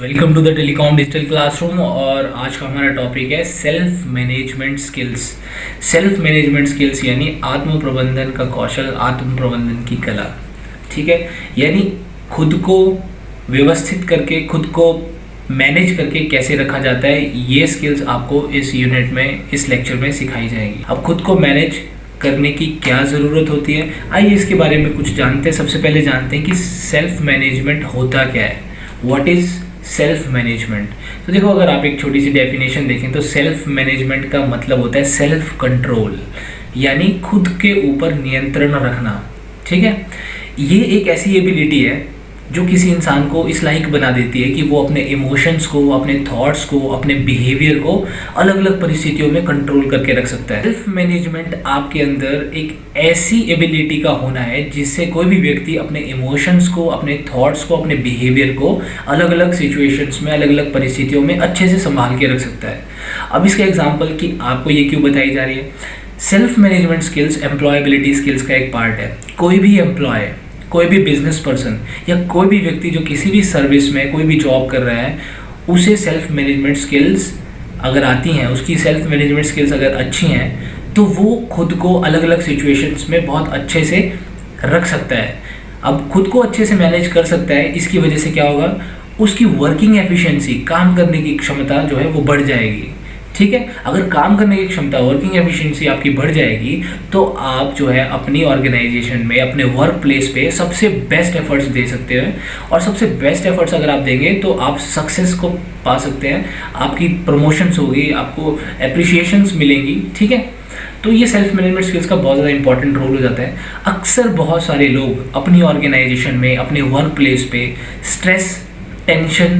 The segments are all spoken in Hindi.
Welcome to the telecom digital classroom. और आज का हमारा टॉपिक है self management skills. Self management skills यानी आत्म प्रबंधन का कौशल, आत्म प्रबंधन की कला। ठीक है, यानी खुद को व्यवस्थित करके, खुद को मैनेज करके कैसे रखा जाता है, ये स्किल्स आपको इस यूनिट में, इस लेक्चर में सिखाई जाएगी। अब खुद को मैनेज करने की क्या ज़रूरत होती है, आइए इसके बारे में कुछ जानते हैं। सबसे पहले जानते हैं कि सेल्फ मैनेजमेंट होता क्या है। What is self management? तो देखो, अगर आप एक छोटी सी डेफिनेशन देखें तो सेल्फ मैनेजमेंट का मतलब होता है सेल्फ कंट्रोल, यानी खुद के ऊपर नियंत्रण रखना। ठीक है, ये एक ऐसी एबिलिटी है जो किसी इंसान को इस लायक बना देती है कि वो अपने इमोशंस को, अपने थॉट्स को, अपने बिहेवियर को अलग अलग परिस्थितियों में कंट्रोल करके रख सकता है। सेल्फ मैनेजमेंट आपके अंदर एक ऐसी एबिलिटी का होना है जिससे कोई भी व्यक्ति अपने इमोशंस को, अपने थॉट्स को, अपने बिहेवियर को अलग अलग सिचुएशंस में, अलग अलग परिस्थितियों में अच्छे से संभाल के रख सकता है। अब इसका एग्जाम्पल कि आपको ये क्यों बताई जा रही है। Self management skills employability skills का एक पार्ट है। कोई भी एम्प्लॉय, कोई भी बिजनेस पर्सन या कोई भी व्यक्ति जो किसी भी सर्विस में, कोई भी जॉब कर रहा है, उसे सेल्फ मैनेजमेंट स्किल्स अगर आती हैं, उसकी सेल्फ मैनेजमेंट स्किल्स अगर अच्छी हैं, तो वो खुद को अलग अलग सिचुएशंस में बहुत अच्छे से रख सकता है। अब खुद को अच्छे से मैनेज कर सकता है, इसकी वजह से क्या होगा, उसकी वर्किंग एफिशिएंसी, काम करने की क्षमता जो है वो बढ़ जाएगी। ठीक है, अगर काम करने की क्षमता, वर्किंग एफिशिएंसी आपकी बढ़ जाएगी तो आप जो है अपनी ऑर्गेनाइजेशन में, अपने वर्क प्लेस पे सबसे बेस्ट एफर्ट्स दे सकते हैं। और सबसे बेस्ट एफर्ट्स अगर आप देंगे तो आप सक्सेस को पा सकते हैं, आपकी प्रमोशंस होगी, आपको एप्रिशिएशंस मिलेंगी। ठीक है, तो ये सेल्फ मैनेजमेंट स्किल्स का बहुत ज़्यादा इंपॉर्टेंट रोल हो जाता है। अक्सर बहुत सारे लोग अपनी ऑर्गेनाइजेशन में, अपने वर्क प्लेस पे स्ट्रेस, टेंशन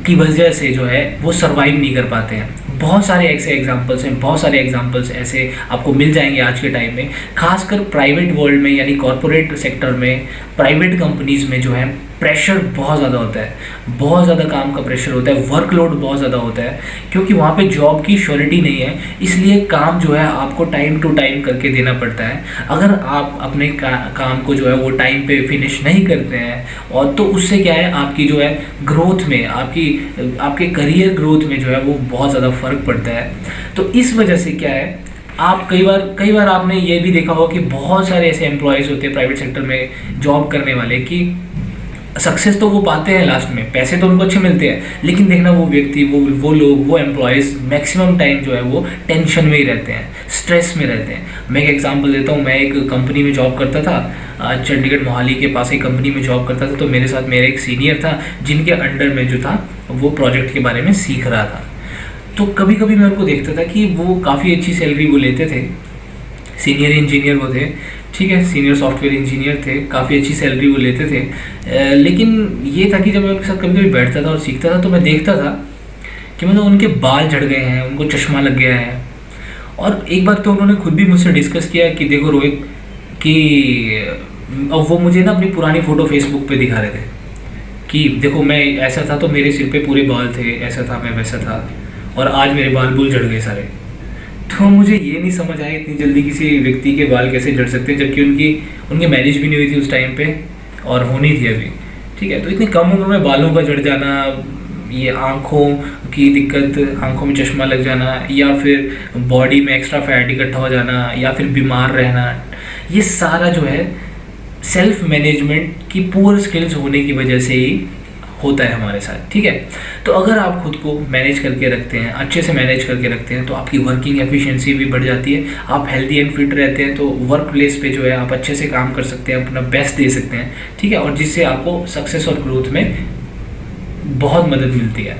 की वजह से जो है वो सर्वाइव नहीं कर पाते हैं। बहुत सारे ऐसे एग्जांपल्स हैं, बहुत सारे एग्जांपल्स ऐसे आपको मिल जाएंगे आज के टाइम में, खासकर प्राइवेट वर्ल्ड में, यानी कॉरपोरेट सेक्टर में, प्राइवेट कंपनीज में जो है प्रेशर बहुत ज़्यादा होता है, बहुत ज़्यादा काम का प्रेशर होता है, वर्कलोड बहुत ज़्यादा होता है, क्योंकि वहाँ पे जॉब की श्योरिटी नहीं है, इसलिए काम जो है आपको टाइम टू टाइम करके देना पड़ता है। अगर आप अपने काम को जो है वो टाइम पे फिनिश नहीं करते हैं, और तो उससे क्या है, आपकी जो है ग्रोथ में, आपके करियर ग्रोथ में जो है वो बहुत ज़्यादा फर्क पड़ता है। तो इस वजह से क्या है, आप कई बार आपने ये भी देखा होगा कि बहुत सारे ऐसे एम्प्लॉयज़ होते हैं प्राइवेट सेक्टर में जॉब करने वाले कि सक्सेस तो वो पाते हैं लास्ट में, पैसे तो उनको अच्छे मिलते हैं, लेकिन देखना वो व्यक्ति, वो लोग, वो एम्प्लॉयज़ मैक्सिमम टाइम जो है वो टेंशन में ही रहते हैं, स्ट्रेस में रहते हैं। मैं एक एग्जांपल देता हूँ। मैं एक कंपनी में जॉब करता था, चंडीगढ़ मोहाली के पास एक कंपनी में जॉब करता था। तो मेरे साथ मेरा एक सीनियर था जिनके अंडर में जो था वो प्रोजेक्ट के बारे में सीख रहा था। तो कभी कभी मैं उनको देखता था कि वो काफ़ी अच्छी सैलरी वो लेते थे, सीनियर इंजीनियर वो थे। ठीक है, सीनियर सॉफ्टवेयर इंजीनियर थे, काफ़ी अच्छी सैलरी वो लेते थे। लेकिन ये था कि जब मैं उनके साथ कभी कभी बैठता था और सीखता था तो मैं देखता था कि मतलब उनके बाल झड़ गए हैं, उनको चश्मा लग गया है। और एक बार तो उन्होंने खुद भी मुझसे डिस्कस किया कि देखो रोहित, कि अब वो मुझे ना अपनी पुरानी फ़ोटो फेसबुक पे दिखा रहे थे कि देखो मैं ऐसा था तो मेरे सिर पे पूरे बाल थे, ऐसा था, मैं वैसा था, और आज मेरे बाल बुल झड़ गए सारे। तो मुझे ये नहीं समझ आया इतनी जल्दी किसी व्यक्ति के बाल कैसे झड़ सकते हैं, जबकि उनकी मैरिज भी नहीं हुई थी उस टाइम पे और होनी थी अभी। ठीक है, तो इतनी कम उम्र में बालों का झड़ जाना, ये आँखों की दिक्कत, आँखों में चश्मा लग जाना, या फिर बॉडी में एक्स्ट्रा फैट इकट्ठा हो जाना, या फिर बीमार रहना, ये सारा जो है सेल्फ मैनेजमेंट की पुअर स्किल्स होने की वजह से ही होता है हमारे साथ। ठीक है, तो अगर आप खुद को मैनेज करके रखते हैं, अच्छे से मैनेज करके रखते हैं, तो आपकी वर्किंग एफिशिएंसी भी बढ़ जाती है, आप हेल्दी एंड फिट रहते हैं, तो वर्क प्लेस पे जो है आप अच्छे से काम कर सकते हैं, अपना बेस्ट दे सकते हैं। ठीक है, और जिससे आपको सक्सेस और ग्रोथ में बहुत मदद मिलती है।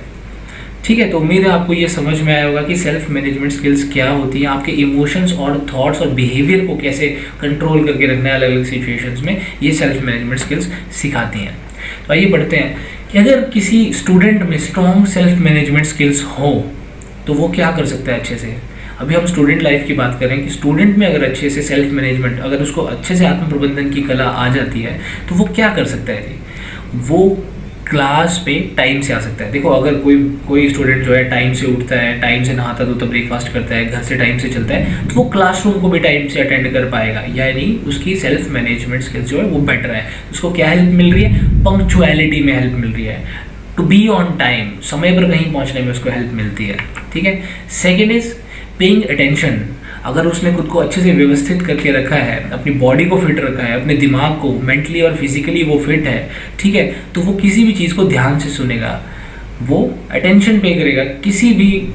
ठीक है, तो उम्मीद है आपको ये समझ में आया होगा कि सेल्फ मैनेजमेंट स्किल्स क्या होती हैं, आपके इमोशंस और थॉट्स और बिहेवियर को कैसे कंट्रोल करके रखना है अलग अलग सिचुएशंस में, ये सेल्फ मैनेजमेंट स्किल्स सिखाती हैं। तो आइए पढ़ते हैं कि अगर किसी स्टूडेंट में स्ट्रॉन्ग सेल्फ मैनेजमेंट स्किल्स हो तो वो क्या कर सकता है अच्छे से। अभी हम स्टूडेंट लाइफ की बात करें कि स्टूडेंट में अगर अच्छे से सेल्फ मैनेजमेंट, अगर उसको अच्छे से आत्म प्रबंधन की कला आ जाती है तो वो क्या कर सकता है जी। वो क्लास पे टाइम से आ सकता है। देखो, अगर कोई स्टूडेंट जो है टाइम से उठता है, टाइम से नहाता धोता ब्रेकफास्ट करता है, घर से टाइम से चलता है, तो वो क्लासरूम को भी टाइम से अटेंड कर पाएगा, यानी उसकी सेल्फ मैनेजमेंट स्किल्स जो है वो बेटर है। उसको क्या हेल्प मिल रही है, पंक्चुअलिटी में हेल्प मिल रही है। टू बी ऑन टाइम, समय पर कहीं पहुंचने में उसको हेल्प मिलती है। ठीक है। Second is paying attention. अगर उसने खुद को अच्छे से व्यवस्थित करके रखा है, अपनी बॉडी को फिट रखा है, अपने दिमाग को मेंटली और फिजिकली वो फिट है, ठीक है, तो वो किसी भी चीज़ को ध्यान से सुनेगा, वो अटेंशन पे करेगा, किसी भी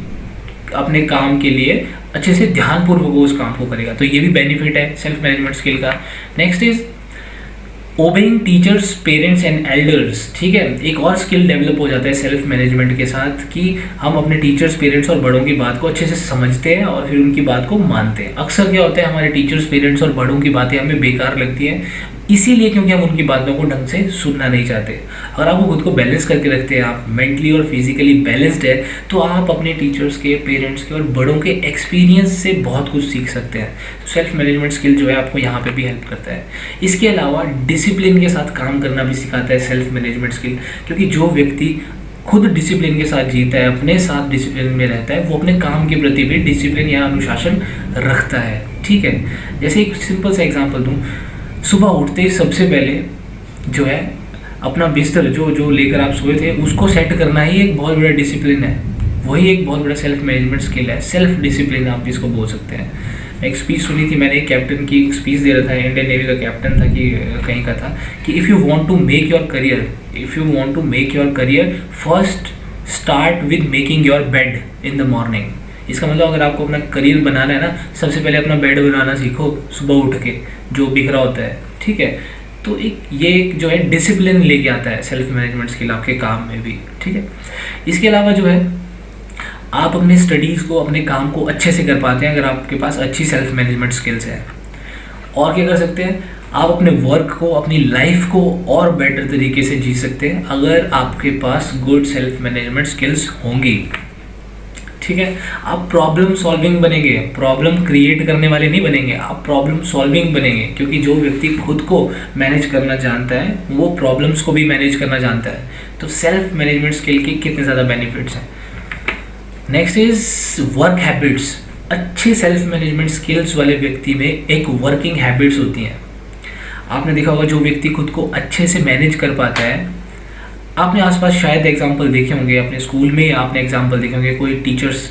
अपने काम के लिए अच्छे से ध्यानपूर्वक वो उस काम को करेगा। तो ये भी बेनिफिट है सेल्फ मैनेजमेंट स्किल का। Next is obeying teachers, parents and elders. ठीक है, एक और स्किल डेवलप हो जाता है सेल्फ मैनेजमेंट के साथ कि हम अपने टीचर्स, पेरेंट्स और बड़ों की बात को अच्छे से समझते हैं और फिर उनकी बात को मानते हैं। अक्सर क्या होता है, हमारे टीचर्स, पेरेंट्स और बड़ों की बातें हमें बेकार लगती हैं, इसीलिए क्योंकि हम उनकी बातों को ढंग से सुनना नहीं चाहते। अगर आप खुद को बैलेंस करके रखते हैं, आप मेंटली और फिजिकली बैलेंस्ड है, तो आप अपने टीचर्स के, पेरेंट्स के और बड़ों के एक्सपीरियंस से बहुत कुछ सीख सकते हैं। तो सेल्फ मैनेजमेंट स्किल जो है आपको यहाँ पे भी हेल्प करता है। इसके अलावा डिसिप्लिन के साथ काम करना भी सिखाता है सेल्फ मैनेजमेंट स्किल, क्योंकि जो व्यक्ति खुद डिसिप्लिन के साथ जीता है, अपने साथ डिसिप्लिन में रहता है, वो अपने काम के प्रति भी डिसिप्लिन या अनुशासन रखता है। ठीक है, जैसे एक सिंपल सा एग्जांपल दूं, सुबह उठते ही सबसे पहले जो है अपना बिस्तर जो लेकर आप सोए थे उसको सेट करना ही एक बहुत बड़ा डिसिप्लिन है। वही एक बहुत बड़ा सेल्फ मैनेजमेंट स्किल है, सेल्फ डिसिप्लिन आप इसको बोल सकते हैं। मैं एक स्पीच सुनी थी, मैंने एक कैप्टन की एक स्पीच दे रहा था, इंडियन नेवी का कैप्टन था कि कहीं का था कि if you want to make your career first start with making your bed in the morning. इसका मतलब अगर आपको अपना करियर बनाना है ना, सबसे पहले अपना बेड बनाना सीखो सुबह उठ के, जो बिखरा होता है। ठीक है, तो ये एक जो है डिसिप्लिन लेके आता है सेल्फ मैनेजमेंट स्किल आपके काम में भी। ठीक है, इसके अलावा जो है आप अपने स्टडीज़ को, अपने काम को अच्छे से कर पाते हैं अगर आपके पास अच्छी सेल्फ मैनेजमेंट स्किल्स है। और क्या कर सकते हैं, आप अपने वर्क को, अपनी लाइफ को और बेटर तरीके से जी सकते हैं अगर आपके पास गुड सेल्फ मैनेजमेंट स्किल्स होंगी। ठीक है, आप प्रॉब्लम सॉल्विंग बनेंगे, प्रॉब्लम क्रिएट करने वाले नहीं बनेंगे, आप प्रॉब्लम सॉल्विंग बनेंगे, क्योंकि जो व्यक्ति खुद को मैनेज करना जानता है वो प्रॉब्लम्स को भी मैनेज करना जानता है। तो सेल्फ मैनेजमेंट स्किल के कितने ज़्यादा बेनिफिट्स हैं। Next is work habits. अच्छे सेल्फ मैनेजमेंट स्किल्स वाले व्यक्ति में एक वर्किंग हैबिट्स होती हैं। आपने देखा होगा जो व्यक्ति खुद को अच्छे से मैनेज कर पाता है, आपने आसपास शायद एग्जाम्पल देखे होंगे, अपने स्कूल में आपने एग्जाम्पल देखे होंगे, कोई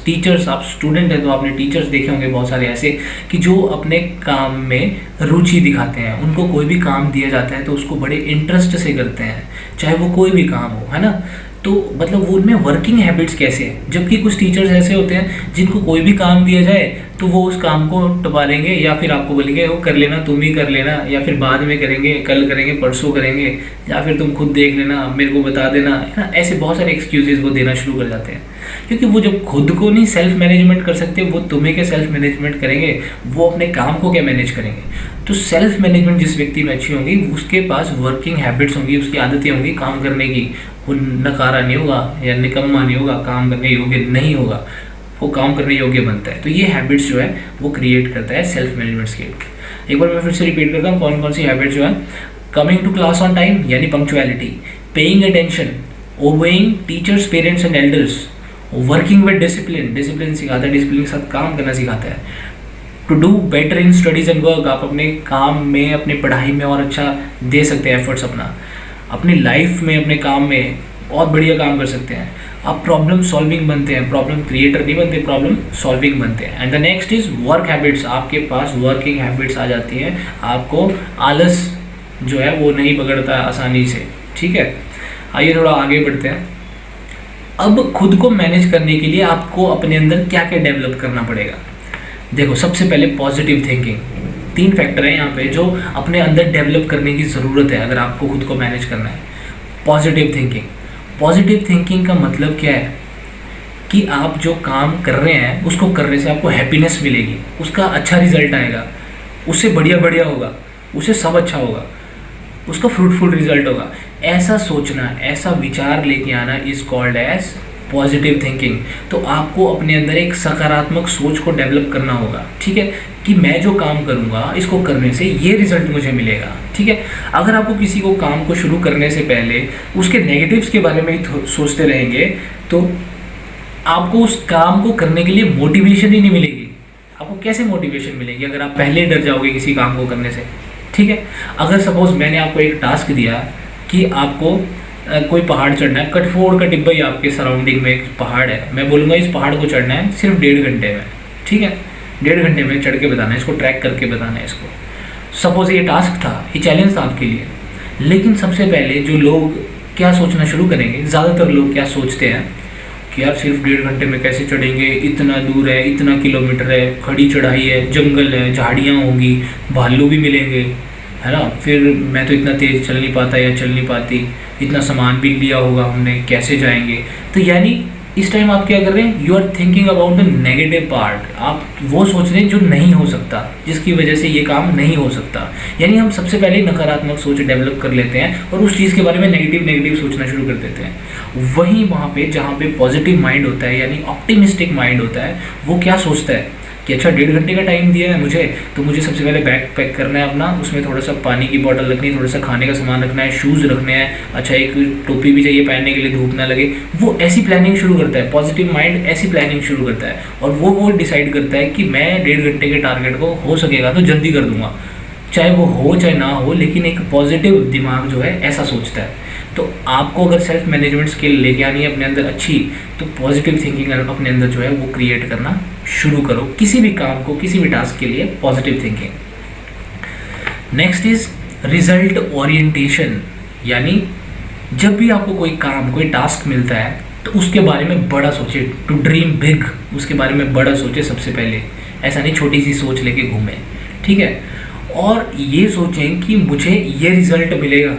टीचर्स आप स्टूडेंट हैं तो आपने टीचर्स देखे होंगे बहुत सारे ऐसे कि जो अपने काम में रुचि दिखाते हैं। उनको कोई भी काम दिया जाता है तो उसको बड़े इंटरेस्ट से करते हैं, चाहे वो कोई भी काम हो, है ना। तो मतलब वो उनमें वर्किंग हैबिट्स कैसे हैं। जबकि कुछ टीचर्स ऐसे होते हैं जिनको कोई भी काम दिया जाए तो वो उस काम को टपा लेंगे, या फिर आपको बोलेंगे वो कर लेना, तुम ही कर लेना, या फिर बाद में करेंगे, कल करेंगे, परसों करेंगे, या फिर तुम खुद देख लेना, मेरे को बता देना, है ना। ऐसे बहुत सारे एक्सक्यूजेस वो देना शुरू कर जाते हैं, क्योंकि वो जब खुद को नहीं सेल्फ मैनेजमेंट कर सकते, वो तुम्हें क्या सेल्फ मैनेजमेंट करेंगे, वो अपने काम को क्या मैनेज करेंगे। तो सेल्फ मैनेजमेंट जिस व्यक्ति में अच्छी होगी उसके पास वर्किंग हैबिट्स होंगी, उसकी आदतें होंगी काम करने की, वो नकारा नहीं होगा या निकम्मा नहीं होगा, काम करने योग्य नहीं होगा, वो काम करने योग्य बनता है। तो ये हैबिट्स जो है वो क्रिएट करता है सेल्फ मैनेजमेंट स्किल। एक बार मैं फिर से रिपीट करता हूँ कौन कौन सी हैबिट्स जो है। Coming to class on time यानी punctuality, paying attention, obeying teachers, parents and elders, working with discipline, discipline सिखाता है, डिसिप्लिन के साथ काम करना सिखाता है। To do better in studies and work, आप अपने काम में, अपनी पढ़ाई में और अच्छा दे सकते हैं एफर्ट्स अपना, अपनी लाइफ में, अपने काम में और बढ़िया काम कर सकते हैं। आप प्रॉब्लम सॉल्विंग बनते हैं, प्रॉब्लम क्रिएटर नहीं बनते, प्रॉब्लम सॉल्विंग बनते हैं। And the next is work habits, आपके पास वर्किंग हैबिट्स आ जाती हैं, आपको आलस जो है वो नहीं पकड़ता आसानी से। ठीक है, आइए थोड़ा आगे बढ़ते हैं। अब खुद को मैनेज करने के लिए आपको अपने अंदर क्या क्या डेवलप करना पड़ेगा। देखो, सबसे पहले पॉजिटिव थिंकिंग। 3 फैक्टर हैं यहाँ पे जो अपने अंदर डेवलप करने की ज़रूरत है अगर आपको खुद को मैनेज करना है। पॉजिटिव थिंकिंग, पॉजिटिव थिंकिंग का मतलब क्या है कि आप जो काम कर रहे हैं उसको करने से आपको हैप्पीनेस मिलेगी, उसका अच्छा रिजल्ट आएगा, उससे बढ़िया होगा, उससे सब अच्छा होगा, उसका फ्रूटफुल रिजल्ट होगा। ऐसा सोचना, ऐसा विचार लेके आना is called as positive thinking. तो आपको अपने अंदर एक सकारात्मक सोच को डेवलप करना होगा। ठीक है, कि मैं जो काम करूँगा इसको करने से ये रिजल्ट मुझे मिलेगा। ठीक है, अगर आपको किसी को काम को शुरू करने से पहले उसके नेगेटिव्स के बारे में ही सोचते रहेंगे तो आपको उस काम को करने के लिए मोटिवेशन ही नहीं मिलेगी। आपको कैसे मोटिवेशन मिलेगी अगर आप पहले डर जाओगे किसी काम को करने से। ठीक है, अगर सपोज मैंने आपको एक टास्क दिया कि आपको कोई पहाड़ चढ़ना है, कटफोड़ का टिब्बा ही आपके सराउंडिंग में एक पहाड़ है, मैं बोलूँगा इस पहाड़ को चढ़ना है सिर्फ 1.5 घंटे में, ठीक है, 1.5 घंटे में चढ़ के बताना है, इसको ट्रैक करके बताना है इसको। सपोज ये टास्क था, ये चैलेंज था आपके लिए, लेकिन सबसे पहले जो लोग क्या सोचना शुरू करेंगे, ज़्यादातर लोग क्या सोचते हैं कि यार सिर्फ 1.5 घंटे में कैसे चढ़ेंगे, इतना दूर है, इतना किलोमीटर है, खड़ी चढ़ाई है, जंगल है, झाड़ियाँ होंगी, भालू भी मिलेंगे, है ना, फिर मैं तो इतना तेज़ चल नहीं पाता या चल नहीं पाती, इतना सामान भी लिया होगा हमने, कैसे जाएंगे। तो यानी इस टाइम आप क्या कर रहे हैं, you are thinking about the negative part, आप वो सोच रहे हैं जो नहीं हो सकता, जिसकी वजह से ये काम नहीं हो सकता। यानी हम सबसे पहले ही नकारात्मक सोच डेवलप कर लेते हैं और उस चीज़ के बारे में नेगेटिव सोचना शुरू कर देते हैं। वहीं वहाँ पे जहाँ पे पॉजिटिव माइंड होता है यानी ऑप्टिमिस्टिक माइंड होता है, वो क्या सोचता है कि अच्छा 1.5 घंटे का टाइम दिया है मुझे, तो मुझे सबसे पहले बैग पैक करना है अपना, उसमें थोड़ा सा पानी की बोतल रखनी है, थोड़ा सा खाने का सामान रखना है, शूज़ रखने हैं, अच्छा एक टोपी भी चाहिए पहनने के लिए धूप ना लगे। वो ऐसी प्लानिंग शुरू करता है, पॉजिटिव माइंड ऐसी प्लानिंग शुरू करता है और वो डिसाइड करता है कि मैं 1.5 घंटे के टारगेट को हो सकेगा तो जल्दी कर दूंगा, चाहे वो हो चाहे ना हो, लेकिन एक पॉजिटिव दिमाग जो है ऐसा सोचता है। तो आपको अगर सेल्फ मैनेजमेंट स्किल लेके आनी है अपने अंदर अच्छी, तो पॉजिटिव थिंकिंग अपने अंदर जो है वो क्रिएट करना शुरू करो, किसी भी काम को, किसी भी टास्क के लिए positive thinking. Next is result orientation, यानी जब भी आपको कोई काम, कोई टास्क मिलता है तो उसके बारे में बड़ा सोचे, टू ड्रीम बिग, उसके बारे में बड़ा सोचे सबसे पहले, ऐसा नहीं छोटी सी सोच लेके घूमें, ठीक है। और ये सोचें कि मुझे ये रिजल्ट मिलेगा।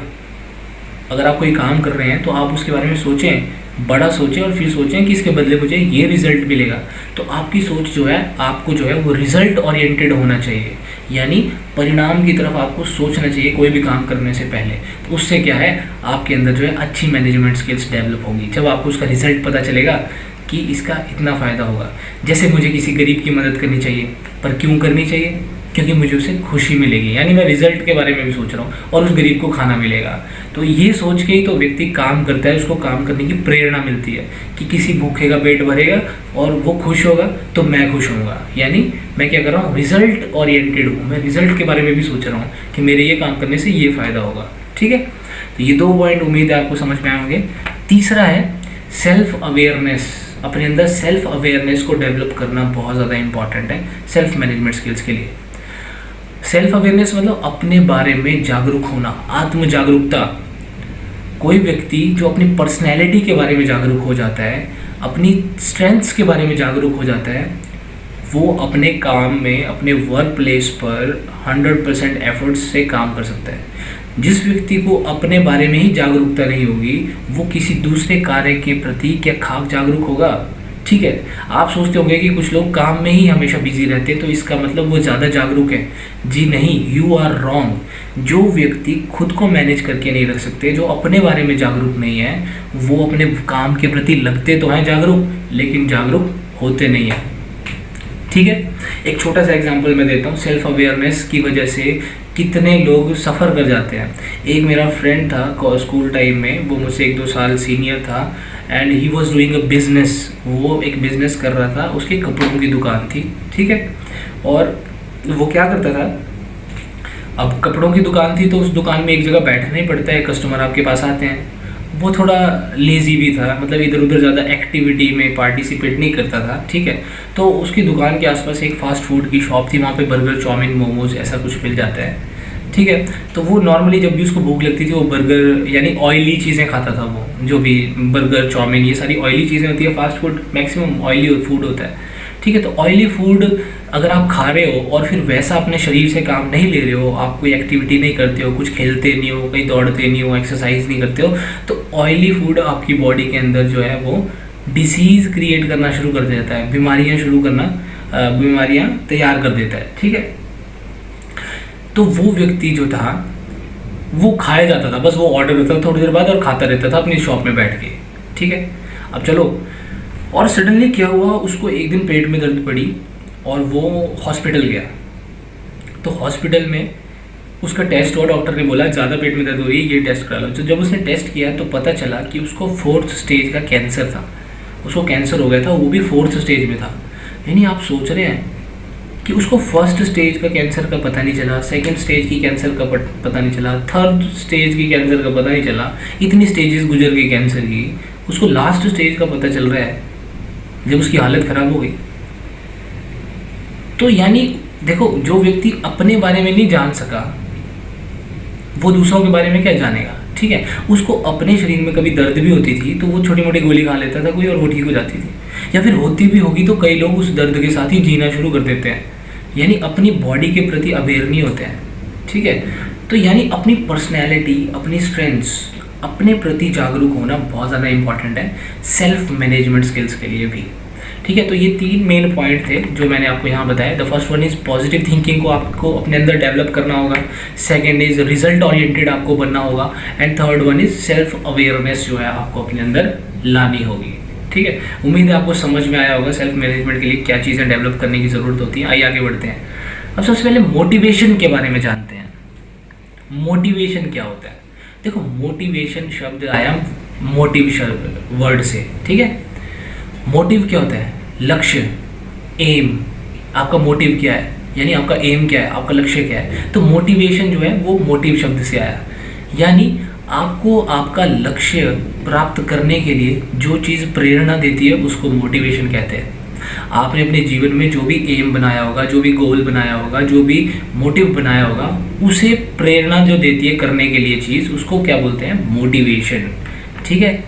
अगर आप कोई काम कर रहे हैं तो आप उसके बारे में सोचें, बड़ा सोचें और फिर सोचें कि इसके बदले मुझे ये रिजल्ट मिलेगा। तो आपकी सोच जो है, आपको जो है वो रिजल्ट ओरिएंटेड होना चाहिए, यानी परिणाम की तरफ आपको सोचना चाहिए कोई भी काम करने से पहले। तो उससे क्या है, आपके अंदर जो है अच्छी मैनेजमेंट स्किल्स डेवलप होगी। जब आपको उसका रिजल्ट पता चलेगा कि इसका इतना फ़ायदा होगा, जैसे मुझे किसी गरीब की मदद करनी चाहिए, पर क्यों करनी चाहिए, क्योंकि मुझे उससे खुशी मिलेगी, यानी मैं रिजल्ट के बारे में भी सोच रहा हूँ और उस गरीब को खाना मिलेगा। तो ये सोच के ही तो व्यक्ति काम करता है, उसको काम करने की प्रेरणा मिलती है कि किसी भूखे का पेट भरेगा और वो खुश होगा तो मैं खुश होऊंगा। यानी मैं क्या कर रहा हूँ, रिजल्ट ओरिएंटेड हूँ, मैं रिजल्ट के बारे में भी सोच रहा हूँ कि मेरे ये काम करने से ये फ़ायदा होगा, ठीक है। तो ये 2 पॉइंट उम्मीद है आपको समझ में आए होंगे। तीसरा है सेल्फ अवेयरनेस, अपने अंदर सेल्फ अवेयरनेस को डेवलप करना बहुत ज़्यादा इंपॉर्टेंट है सेल्फ मैनेजमेंट स्किल्स के लिए। सेल्फ अवेयरनेस मतलब अपने बारे में जागरूक होना, आत्म जागरूकता। कोई व्यक्ति जो अपनी पर्सनैलिटी के बारे में जागरूक हो जाता है, अपनी स्ट्रेंथ्स के बारे में जागरूक हो जाता है, वो अपने काम में, अपने वर्क प्लेस पर 100% एफर्ट्स से काम कर सकता है। जिस व्यक्ति को अपने बारे में ही जागरूकता नहीं होगी, वो किसी दूसरे कार्य के प्रति क्या खाक जागरूक होगा, ठीक है। आप सोचते होंगे कि कुछ लोग काम में ही हमेशा बिजी रहते हैं तो इसका मतलब वो ज़्यादा जागरूक है। जी नहीं, यू आर रॉन्ग। जो व्यक्ति खुद को मैनेज करके नहीं रख सकते, जो अपने बारे में जागरूक नहीं है, वो अपने काम के प्रति लगते तो हैं जागरूक, लेकिन जागरूक होते नहीं हैं, ठीक है। एक छोटा सा एग्जांपल मैं देता हूँ, सेल्फ अवेयरनेस की वजह से कितने लोग सफ़र कर जाते हैं। एक मेरा फ्रेंड था स्कूल टाइम में, वो मुझसे 1-2 साल सीनियर था and he was doing a business. वो एक बिज़नेस कर रहा था, उसकी कपड़ों की दुकान थी, ठीक है। और वो क्या करता था, अब कपड़ों की दुकान थी तो उस दुकान में एक जगह बैठना ही पड़ता है, कस्टमर आपके पास आते हैं। वो थोड़ा लेज़ी भी था, मतलब इधर उधर ज़्यादा एक्टिविटी में पार्टिसिपेट नहीं करता था, ठीक है। तो उसकी दुकान के आसपास एक फ़ास्ट फूड की शॉप थी, वहाँ पे बर्गर, चाउमीन, मोमोज ऐसा कुछ मिल जाता है, ठीक है। तो वो नॉर्मली जब भी उसको भूख लगती थी वो बर्गर यानी ऑयली चीज़ें खाता था। वो जो भी बर्गर, चाउमीन, ये सारी ऑयली चीज़ें होती है, fast food maximum oily food होता है, ठीक है। तो ऑयली फूड अगर आप खा रहे हो और फिर वैसा अपने शरीर से काम नहीं ले रहे हो, आप कोई एक्टिविटी नहीं करते हो, कुछ खेलते नहीं हो, कहीं दौड़ते नहीं हो, एक्सरसाइज नहीं करते हो, तो ऑयली फूड आपकी बॉडी के अंदर जो है वो डिसीज़ क्रिएट करना शुरू कर देता है, बीमारियाँ तैयार कर देता है, ठीक है। तो वो व्यक्ति जो था वो खाया जाता था, बस वो ऑर्डर करता था थोड़ी देर बाद और खाता रहता था अपनी शॉप में बैठ के, ठीक है। अब चलो, और सडनली क्या हुआ, उसको एक दिन पेट में दर्द पड़ी और वो हॉस्पिटल गया। तो हॉस्पिटल में उसका टेस्ट हुआ, डॉक्टर ने बोला ज़्यादा पेट में दर्द हो रही है, ये टेस्ट करा लो। तो जब उसने टेस्ट किया तो पता चला कि उसको 4th स्टेज का कैंसर था, उसको कैंसर हो गया था, वो भी 4th स्टेज में था। यानी आप सोच रहे हैं कि उसको फर्स्ट स्टेज का कैंसर का पता नहीं चला, सेकंड स्टेज की कैंसर का पता नहीं चला, थर्ड स्टेज की कैंसर का पता नहीं चला, इतनी स्टेजेस गुजर गई कैंसर की, उसको लास्ट स्टेज का पता चल रहा है जब उसकी हालत खराब हो गई। तो यानी देखो, जो व्यक्ति अपने बारे में नहीं जान सका वो दूसरों के बारे में क्या जानेगा, ठीक है। उसको अपने शरीर में कभी दर्द भी होती थी तो वो छोटी मोटी गोली खा लेता था कोई और वो ठीक हो जाती थी, या फिर होती भी होगी तो कई लोग उस दर्द के साथ ही जीना शुरू कर देते हैं, यानी अपनी बॉडी के प्रति अवेयर नहीं होते हैं, ठीक है। तो यानी अपनी पर्सनैलिटी, अपनी स्ट्रेंथ्स, अपने प्रति जागरूक होना बहुत ज़्यादा इंपॉर्टेंट है सेल्फ मैनेजमेंट स्किल्स के लिए भी, ठीक है। तो ये 3 मेन पॉइंट थे जो मैंने आपको यहाँ बताया। The first one is positive thinking को आपको अपने अंदर डेवलप करना होगा, सेकंड इज़ रिजल्ट ओरिएंटेड आपको बनना होगा, and third one is self awareness जो है आपको अपने अंदर लानी होगी, ठीक है। उम्मीद है आपको समझ में आया होगा सेल्फ मैनेजमेंट के लिए क्या चीज़ें डेवलप करने की ज़रूरत होती है। आइए आगे बढ़ते हैं। अब सबसे पहले मोटिवेशन के बारे में जानते हैं। मोटिवेशन क्या होता है? देखो, मोटिवेशन शब्द आया मोटिव शब्द वर्ड से, ठीक है। मोटिव क्या होता है? लक्ष्य, एम। आपका मोटिव क्या है, यानी आपका एम क्या है, आपका लक्ष्य क्या है। तो मोटिवेशन जो है वो मोटिव शब्द से आया, यानी आपको आपका लक्ष्य प्राप्त करने के लिए जो चीज़ प्रेरणा देती है उसको मोटिवेशन कहते हैं। आपने अपने जीवन में जो भी एम बनाया होगा, जो भी गोल बनाया होगा, जो भी मोटिव बनाया होगा, उसे प्रेरणा जो देती है करने के लिए चीज़, उसको क्या बोलते हैं? मोटिवेशन, ठीक है।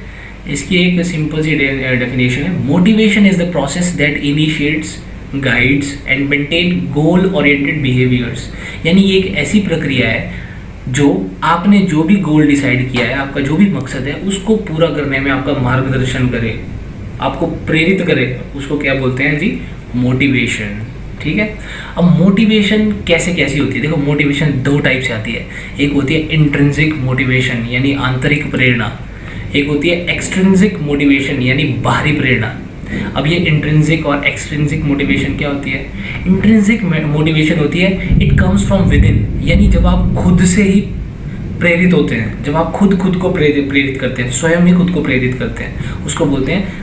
इसकी एक सिंपल सी डेफिनेशन है, motivation is the process that initiates, guides and maintain goal oriented behaviours. यानी ये एक ऐसी प्रक्रिया है जो आपने जो भी गोल डिसाइड किया है, आपका जो भी मकसद है, उसको पूरा करने में आपका मार्गदर्शन करे, आपको प्रेरित करे, उसको क्या बोलते हैं जी? मोटिवेशन, ठीक है। अब मोटिवेशन कैसे कैसी होती है? देखो, मोटिवेशन 2 टाइप से आती है। एक होती है इंट्रिंसिक मोटिवेशन यानी आंतरिक प्रेरणा, एक होती है एक्सट्रिंसिक मोटिवेशन यानी बाहरी प्रेरणा। अब ये इंट्रिंसिक और एक्सट्रिंसिक मोटिवेशन क्या होती है? इंट्रिंसिक मोटिवेशन होती है it comes from with in, यानी जब आप खुद से ही प्रेरित होते हैं, जब आप खुद को प्रेरित करते हैं, स्वयं ही खुद को प्रेरित करते हैं, उसको बोलते हैं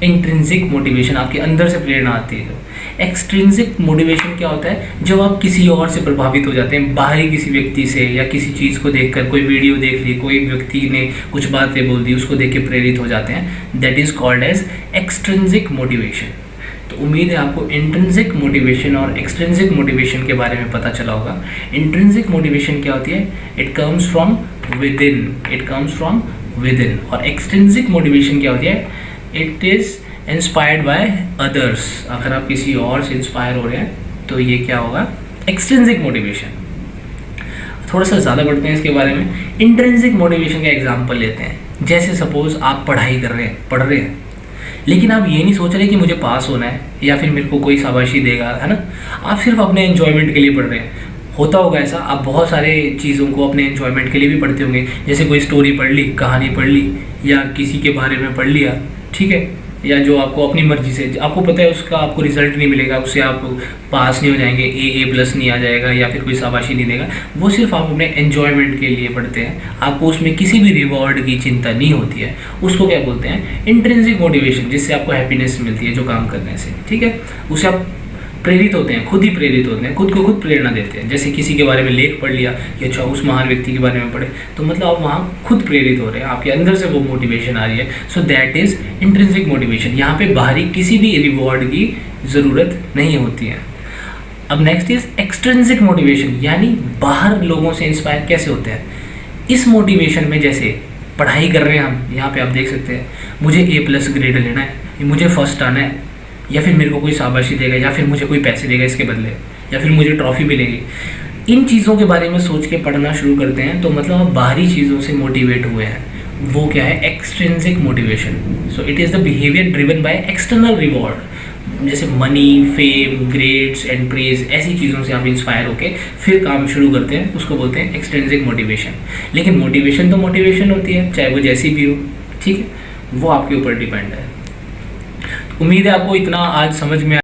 इंट्रिंसिक मोटिवेशन। आपके अंदर से प्रेरणा आती है। एक्सट्रिंसिक मोटिवेशन क्या होता है? जब आप किसी और से प्रभावित हो जाते हैं, बाहरी किसी व्यक्ति से या किसी चीज़ को देखकर, कोई वीडियो देख ली, कोई व्यक्ति ने कुछ बातें बोल दी, उसको देख के प्रेरित हो जाते हैं, that is called as extrinsic motivation. तो उम्मीद है आपको इंट्रिंसिक मोटिवेशन और एक्सट्रिंसिक मोटिवेशन के बारे में पता चला होगा। इंट्रिंसिक मोटिवेशन क्या होती है? It comes from with in, it comes from with in. और एक्सट्रिंसिक मोटिवेशन क्या होती है? It is inspired by others. अगर आप किसी और से इंस्पायर हो रहे हैं तो ये क्या होगा? Extrinsic motivation. थोड़ा सा ज़्यादा पढ़ते हैं इसके बारे में। इंट्रिंसिक मोटिवेशन का एग्जांपल लेते हैं। जैसे सपोज आप पढ़ाई कर रहे हैं, पढ़ रहे हैं, लेकिन आप ये नहीं सोच रहे कि मुझे पास होना है या फिर मेरे को कोई शाबाशी देगा, है ना। आप सिर्फ अपने एंजॉयमेंट के लिए पढ़ रहे हैं। होता होगा ऐसा, आप बहुत सारे चीज़ों को अपने एंजॉयमेंट के लिए भी पढ़ते होंगे। जैसे कोई स्टोरी पढ़ ली, कहानी पढ़ ली, या किसी के बारे में पढ़ लिया, ठीक है, या जो आपको अपनी मर्जी से, आपको पता है उसका आपको रिजल्ट नहीं मिलेगा, उससे आप पास नहीं हो जाएंगे, ए+ नहीं आ जाएगा या फिर कोई शाबाशी नहीं देगा, वो सिर्फ आप अपने एंजॉयमेंट के लिए पढ़ते हैं, आपको उसमें किसी भी रिवॉर्ड की चिंता नहीं होती है। उसको क्या बोलते हैं? इंट्रिंसिक मोटिवेशन, जिससे आपको हैप्पीनेस मिलती है जो काम करने से, ठीक है। उससे आप प्रेरित होते हैं, खुद ही प्रेरित होते हैं, खुद को खुद प्रेरणा देते हैं। जैसे किसी के बारे में लेख पढ़ लिया कि अच्छा उस महान व्यक्ति के बारे में पढ़े, तो मतलब आप वहाँ खुद प्रेरित हो रहे हैं, आपके अंदर से वो मोटिवेशन आ रही है। So that is intrinsic motivation. यहाँ पे बाहरी किसी भी रिवॉर्ड की ज़रूरत नहीं होती है। अब नेक्स्ट इज एक्सट्रिंसिक मोटिवेशन, यानी बाहर लोगों से इंस्पायर कैसे होते हैं। इस मोटिवेशन में जैसे पढ़ाई कर रहे हैं हम, यहाँ पे आप देख सकते हैं, मुझे A+ ग्रेड लेना है, मुझे फर्स्ट आना है, या फिर मेरे को कोई शाबाशी देगा, या फिर मुझे कोई पैसे देगा इसके बदले, या फिर मुझे ट्रॉफी मिलेगी। इन चीज़ों के बारे में सोच के पढ़ना शुरू करते हैं, तो मतलब आप बाहरी चीज़ों से मोटिवेट हुए हैं। वो क्या है? Extrinsic motivation. So it is the behaviour driven by external reward, जैसे money, fame, grades and praise, ऐसी चीज़ों से आप इंस्पायर होकर फिर काम शुरू करते हैं, उसको बोलते हैं एक्सट्रिंसिक मोटिवेशन। लेकिन मोटिवेशन तो मोटिवेशन होती है, चाहे वो जैसी भी हो, ठीक है, वो आपके ऊपर डिपेंड है। उम्मीद है आपको इतना आज समझ में